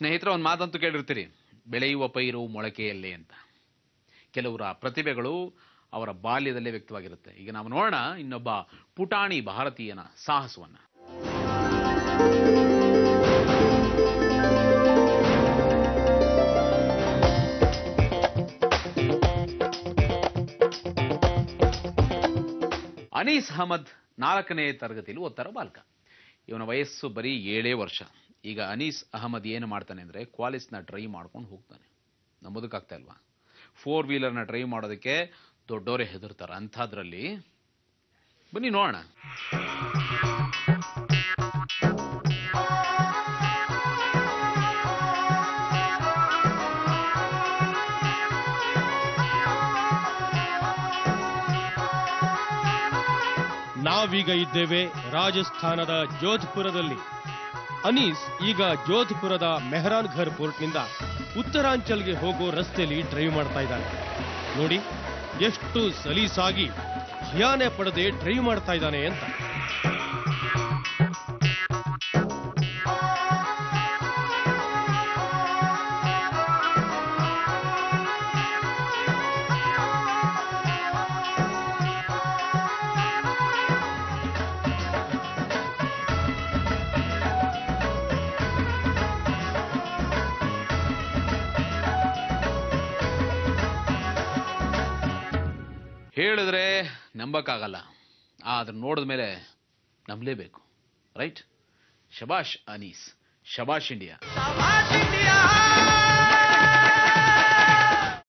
ಸ್ನೇಹಿತರೆ, ಒಂದು ಮಾತಂತೂ ಕೇಳಿರ್ತೀರಿ, ಬೆಳೆಯುವ ಪೈರು ಮೊಳಕೆಯಲ್ಲೇ ಅಂತ. ಕೆಲವರ ಪ್ರತಿಭೆಗಳು ಅವರ ಬಾಲ್ಯದಲ್ಲೇ ವ್ಯಕ್ತವಾಗಿರುತ್ತೆ. ಈಗ ನಾವು ನೋಡೋಣ ಇನ್ನೊಬ್ಬ ಪುಟಾಣಿ ಭಾರತೀಯನ ಸಾಹಸವನ್ನ. ಅನೀಸ್ ಅಹಮದ್ 4ನೇ ತರಗತಿಯಲ್ಲಿ ಓದ್ತಾರೋ ಬಾಲಕ. ಇವನ ವಯಸ್ಸು ಬರೀ 7 ವರ್ಷ. ಈಗ ಅನೀಸ್ ಅಹಮದ್ ಏನು ಮಾಡ್ತಾನೆ ಅಂದ್ರೆ, ಕ್ವಾಲಿಸ್ನ ಡ್ರೈವ್ ಮಾಡ್ಕೊಂಡು ಹೋಗ್ತಾನೆ. ನಂಬೋದಕ್ಕಾಗ್ತಾ ಇಲ್ವಾ? 4 ವೀಲರ್ನ ಡ್ರೈವ್ ಮಾಡೋದಕ್ಕೆ ದೊಡ್ಡವರೇ ಹೆದರ್ತಾರೆ. ಅಂಥದ್ರಲ್ಲಿ ಬನ್ನಿ ನೋಡೋಣ. ನಾವೀಗ ಇದ್ದೇವೆ ರಾಜಸ್ಥಾನದ ಜೋಧ್ಪುರದಲ್ಲಿ. ಅನೀಸ್ ಈಗ ಜೋಧ್ಪುರದ ಮೆಹರಾನ್ಘರ್ ಪೋರ್ಟ್ನಿಂದ ಉತ್ತರಾಂಚಲ್ಗೆ ಹೋಗೋ ರಸ್ತೆಯಲ್ಲಿ ಡ್ರೈವ್ ಮಾಡ್ತಾ ಇದ್ದಾನೆ. ನೋಡಿ ಎಷ್ಟು ಸಲೀಸಾಗಿ ಭಯಾನೇ ಪಡದೆ ಡ್ರೈವ್ ಮಾಡ್ತಾ ಇದ್ದಾನೆ ಅಂತ. ಹೇಳಿದ್ರೆ ನಂಬಕ್ಕಾಗಲ್ಲ, ಆದ್ರೆ ನೋಡಿದ ಮೇಲೆ ನಂಬಲೇಬೇಕು, ರೈಟ್? ಶಬಾಷ್ ಅನೀಸ್, ಶಬಾಷ್ ಇಂಡಿಯಾ.